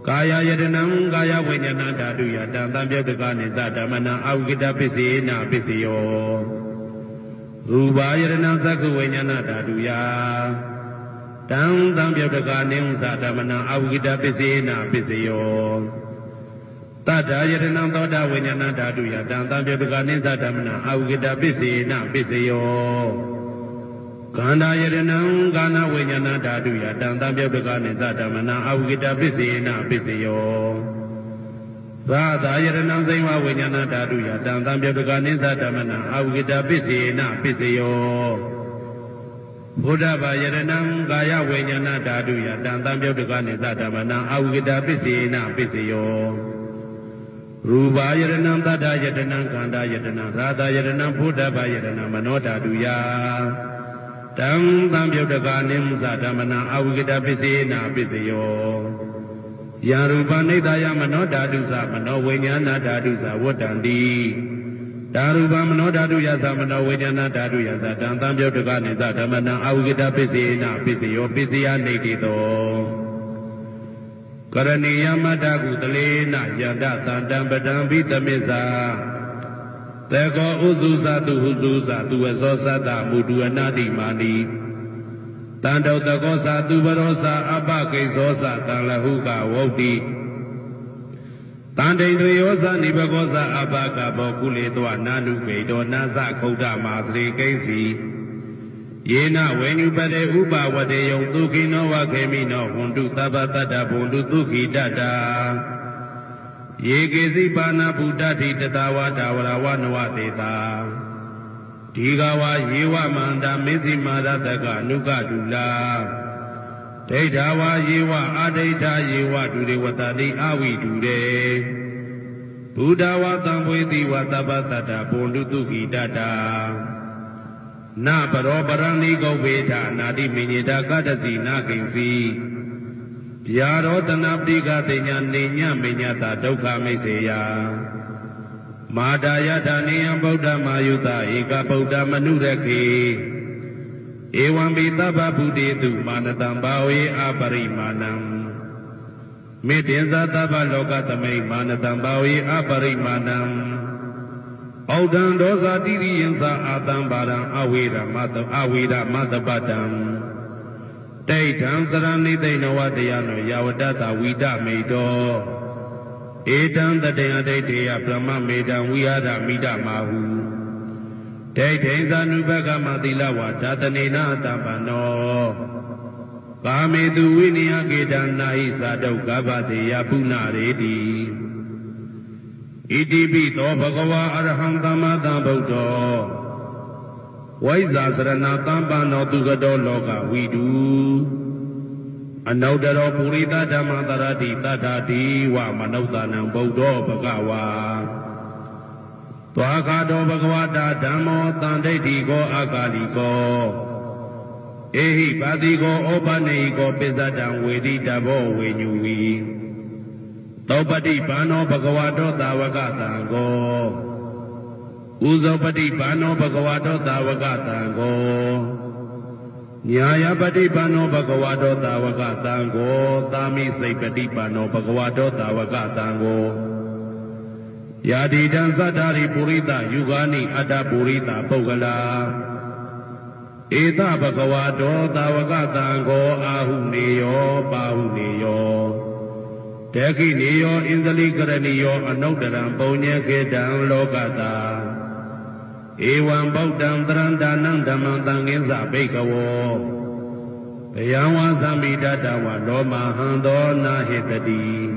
Kaya yadanam kaya vinyana dhatu yadam tambyadakani sadhamana avgita pisena piseyo Rupa yadanam sakku vinyana dhatu ya Tam tambyadakani sadhamana avgita pisena piseyo Tata yadanam toda vinyana dhatu yadam tambyadakani sadhamana avgita pisena piseyo Kanda yadanam kana vinyana dhatu yadam tambyadakani sadhamana avgita pisena piseyo Rada yadanam saima vinyana dhatu yadam tambyadakani sadhamana avgita pisena piseyo Buddhava yadanam kaya vinyana dhatu yadam tambyadakani sadhamana avgita pisena piseyo Rupa yadanam tata yadanam kanda yadanam rada yadanam buddhava yadanam mano dhatu ya Tam tambyadakani sadhamana avgita pisena piseyo Yarupa nidaya mano dhatu sa mano vinyana dhatu sa vodandi Darupa mano dhatu yasa mano vinyana dhatu yasa tam tambyadakani sadhamana avgita pisena piseyo piseya nidito Karaniya madaku talena yanda tandam badam vitamisa Teko uzu satu waso sata mudu anadi mani Tandau teko satu barosa abake sosa tanglahuka wauti Tandai nuyosa nibagosa abaka bokule toa nanu pedo nasa kouda masri kaisi Yena wenyu pade upa wade yung tuki no wakemi no hundu tabatata bundu tuki dada Yekesi pana buddhati tatawa dawarawa nuvateta Digawa yewa manda misi marataka nuka dula Deitawa yewa adeita yewa dure watani awi dure Buddhawa tambweti watabatata bundu tuki dada Na paro parani gauveta nadi minyita kadasi na kinsi Pyaro tanaptika tenya ninya minyata dukha miseya Madaya dhaniya buddha mayuta eka buddha manurakhi Evam bitaba buddhetu manatam bhawe aparimanam Mitinsa taba lokatamai manatam bhawe aparimanam Audam dosa diriyansa atam baram awira matapatam Daitam sarani dainawa dayano yawadata vida medo Edam dadaya daitaya brahma medam vihara mida mahu Daitam sanubhaga matila wadatanena tambano Kamedu vinaya gedam nahi sadau gavateya punaredi Iti pito bhagava araham tamadam buddho Vaisa sarana tambano tugado loka vidu Anaudaro purita dhammatarati tadati wa manautanam buddho bhagava Tvakado bhagavata dhammo tandaitiko akaliko Ehi patiko opaneko pisadam veditavo venyuvi Taupati pano bhagavato tavakatango Uzopati pano bhagavato tavakatango Nyayapati pano bhagavato tavakatango Tami saipati pano bhagavato tavakatango Yadidam sadari purita yugani ada purita pogala Eta bhagavato tavakatango ahuneyo pahuneyo Tekiniyo indali karaniyo anaudaram punya kedam lokata Evam baudam tarandanam dhammam tangin sabikawo Payawa samidatawa loma hando nahitati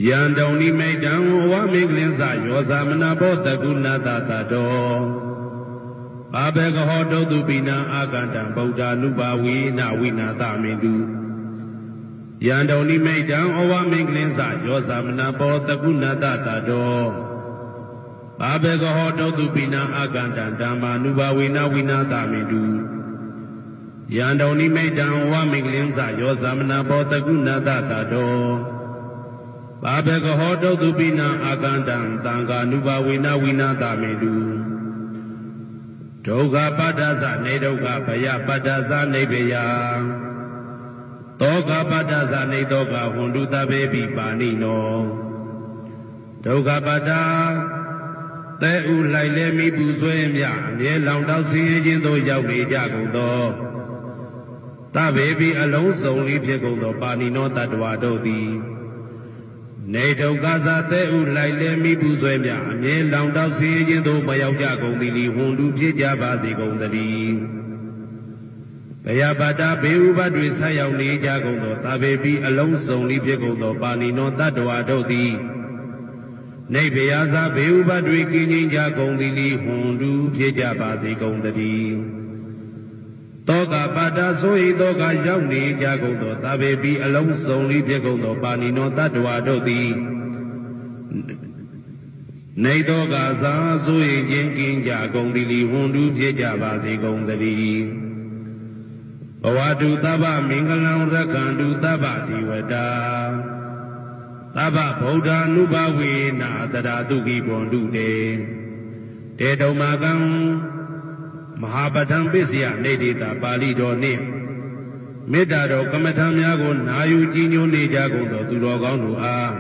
Yandauni maidam wa miglin sayo samana bodha gunata tato Abeka hodo dubina agandam baudha nubawi na winata mindu Yandauni maidam wa miglin sayo samana bodha gunata tato Abeka hodo dubina agandam dhamma nubawi na winata mindu Yandauni maidam wa miglin sayo samana bodha gunata tato Abeka hodo dubina agandam tanga nubawi na winata mindu Doga padasa ne doga paya padasa ne beya သောကပတ္တဇာနေသောကဟွန်တုတဘေပိပါဏိနောဒုက္ခပတ္တသဲဥလိုက်လဲမိပူဆွဲမြအမြဲလောင်တောက်ဆင်းရဲခြင်းသို့ရောက်နေကြကုန်သောတဘေပိအလုံးစုံလေးဖြစ်ကုန်သောပါဏိနောတတ္တဝါတို့သည်နေဒုက္ခဇာသဲဥလိုက်လဲမိပူဆွဲမြအမြဲလောင်တောက်ဆင်းရဲခြင်းသို့မရောက်ကြကုန်သည်လီဟွန်တုဖြစ်ကြပါစေကုန်သတည်းဘယပါတာဘေဥပတွေဆက်ရောက်နေကြကုန်သောတဘေပိအလုံးစုံလေးဖြစ်ကုန်သောပါဏိနောတတ္တဝါတို့သည်နေဘယဇာဘေဥပတွေကင်းငြိမ်းကြကုန်သည်လီဟွန်တုဖြစ်ကြပါစေကုန်သတည်းတောကပါတာဆို၏တောကရောက်နေကြကုန်သောတဘေပိအလုံးစုံလေးဖြစ်ကုန်သောပါဏိနောတတ္တဝါတို့သည်နေတောကဇာဆို၏ခြင်းကင်းကြကုန်သည်လီဟွန်တုဖြစ်ကြပါစေကုန်သတည်းဘဝတုသဗ္ဗမင်္ဂလံရက္ခန္တုသဗ္ဗဒေဝတာသဗ္ဗဗုဒ္ဓ ानु ဘဝေနာတရာတုကိဘွန်တုတေတေတုံမာကံမဟာပဋံပစ္စယနေတိတာပါဠိတော်နှင့်မေတ္တာတော်ကမ္မထံများကိုနာယူကြည်ညိုနေကြကုန်သောသူတော်ကောင်းတို့အား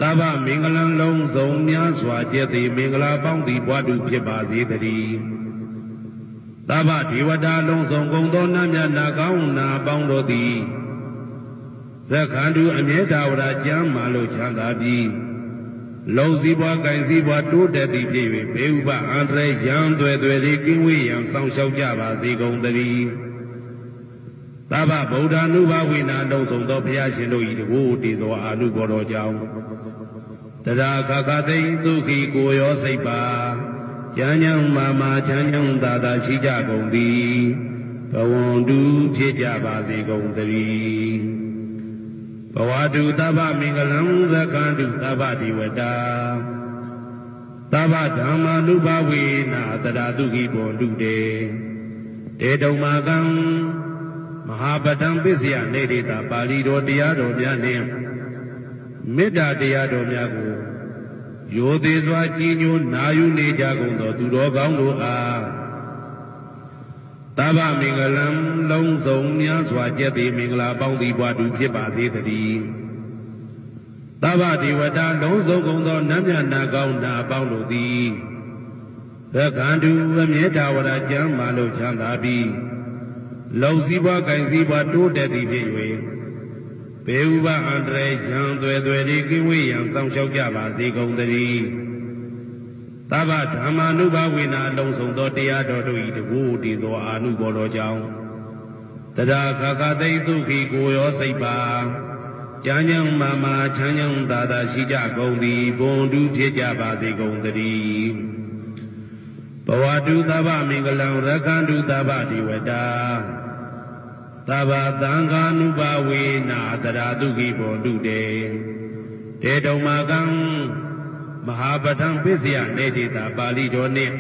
သဗ္ဗမင်္ဂလံလုံးစုံများစွာကျက်သည်မင်္ဂလာပေါင်းသည်ဘွားတုဖြစ်ပါစေတည်းသဗ္ဗဒေဝတာလုံးစုံကုန်သောနတ်မြတ်နာကောင်းနာပေါင်းတို့သည်ရက္ခန္တုအမြဲတဝရကျမ်းမာလို့ချမ်းသာပြီးလုံစည်းပွားကင်စည်းပွားတိုးတက်သည်ဖြစ်၍ဘေဥပအန္တရာယ်ရန်သွဲသွဲလေးကင်းဝေးရန်ဆောင်ရှောက်ကြပါစေကုန်သတည်းသဗ္ဗဗုဒ္ဓ ानु ဘဝေနာလုံးစုံသောဘုရားရှင်တို့၏တကူတည်သောအာနုဘော်တော်ကြောင့်တရာခခသိသုခိကိုရောစိတ်ပါဉာဏ်ဉာဏ်မာမာချမ်းချမ်းသာသာရှိကြကုန်သည်ဘဝန္တုဖြစ်ကြပါစေကုန်သတည်းဘဝတုသဗ္ဗမင်္ဂလံရက္ခန္တုသဗ္ဗဒေဝတာသဗ္ဗဓမ္မာနုဘဝေနာတရာတုခိဘွန်တုတေတေတုံမာကံမဟာပဋံပစ္စယနေတိတာပါဠိတော်တရားတော်များနှင့်မေတ္တာတရားတော်များကိုရိုသေစွာကြည်ညိုနာယူနေကြကုန်သောသူတော်ကောင်းတို့အားသဗ္ဗမင်္ဂလံလုံးစုံများစွာကျက်သည်မင်္ဂလာပေါင်းသည်ဘွားတူဖြစ်ပါစေတည်းသဗ္ဗဒေဝတာလုံးစုံကုန်သောနတ်မြတ်နာကောင်းနာပေါင်းတို့သည်ရက္ခန္တုအမြဲတဝရကျမ်းမာလို့ချမ်းသာပြီးလုံစည်းပွားကင်စည်းပွားတိုးတက်သည်ဖြစ်၍ဘေဥပအန္တရာယ်ရန်သွဲသွဲလေးကင်းဝေးရန်ဆောင်ရှောက်ကြပါစေကုန်သတည်းသဗ္ဗဓမ္မာနုဘဝေနာလုံးစုံသောတရားတော်တို့၏တကူတည်သောအာနုဘော်တော်ကြောင့်တရာခခသိသုခိကိုရောစိတ်ပါဉာဏ်ဉာဏ်မာမာချမ်းချမ်းသာသာရှိကြကုန်သည်ဘွန်တုဖြစ်ကြပါစေကုန်သတည်းဘဝတုသဗ္ဗမင်္ဂလံရက္ခန္တုသဗ္ဗဒေဝတာသဗ္ဗသံဃာနုဘဝေနာတရာတုခိဘွန်တုတေတေတုံမာကံမဟာပဋံပစ္စယနေတိတာပါဠိတော်နှင့်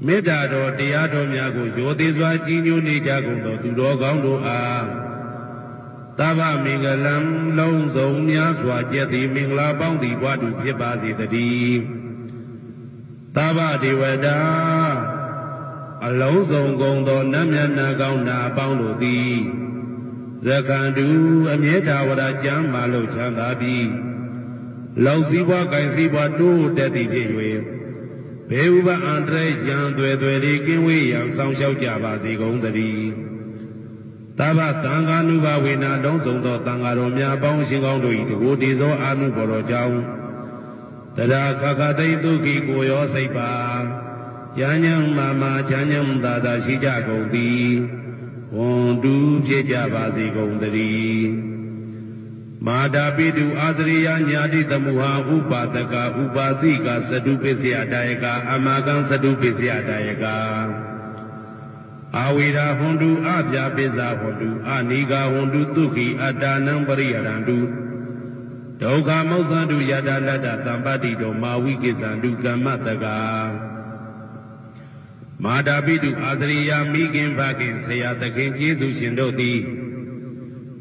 မေတ္တာတော်တရားတော်များကိုရိုသေစွာကြည်ညိုနေကြကုန်သောသူတော်ကောင်းတို့အားသဗ္ဗမင်္ဂလံလုံးစုံများစွာကျက်သည်မင်္ဂလာပေါင်းသည်ဘွားတူဖြစ်ပါစေတည်းသဗ္ဗဒေဝတာအလုံးစုံကုန်သောနတ်မြတ်နာကောင်းနာပေါင်းတို့သည်ရက္ခန္တုအမြဲတဝရကျမ်းမာလို့ချမ်းသာပြီးလုံစည်းပွားကင်စည်းပွားတိုးတက်သည်ဖြစ်၍ဘေဥပအန္တရာယ်ရန်သွဲသွဲလေးကင်းဝေးရန်ဆောင်ရှောက်ကြပါစေကုန်သတည်းသဗ္ဗသံဃာနုဘဝေနာလုံးစုံသောသံဃာတော်များပေါင်းရှင်ကောင်းတို့၏တကူတည်သောအာနုဘော်တော်ကြောင့်တရာခခသိသုခိကိုရောစိတ်ပါဉာဏ်ဉာဏ်မာမာချမ်းချမ်းသာသာရှိကြကုန်သည်ဝွန်တူဖြစ်ကြပါစေကုန်သတည်းမာတာပိတုအာသရိယညာတိသမုဟာဥပါဒကဥပါတိကသတုပစ္စယတာယကအမကံသတုပစ္စယတာယကအာဝေရာဟွန်တုအပြာပိဇာဟွန်တုအနိဂါဟွန်တုသုခိအတ္တနံပရိယရန္တုဒုက္ခမောဇ္ဇန္တုယတာလတ္တသံပတ္တိတောမာဝိကိဇန္တုကမ္မတကမာတာပိတုအာသရိယမိခင်ဖခင်ဆရာသခင်ကျေးဇူးရှင်တို့သည်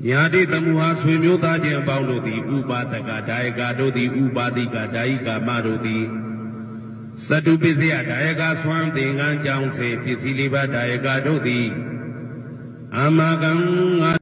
ညာတိသမုဟာဆွေမျိုးသားချင်းအပေါင်းတို့သည်ဥပါဒကဒါယကတို့သည်ဥပါတိကဒါယိကာမတို့သည်သတုပစ္စယဒါယကဆွမ်းသင်္ကန်းကြောင့်စေပစ္စည်းလေးပါးဒါယကတို့သည်အာမကံ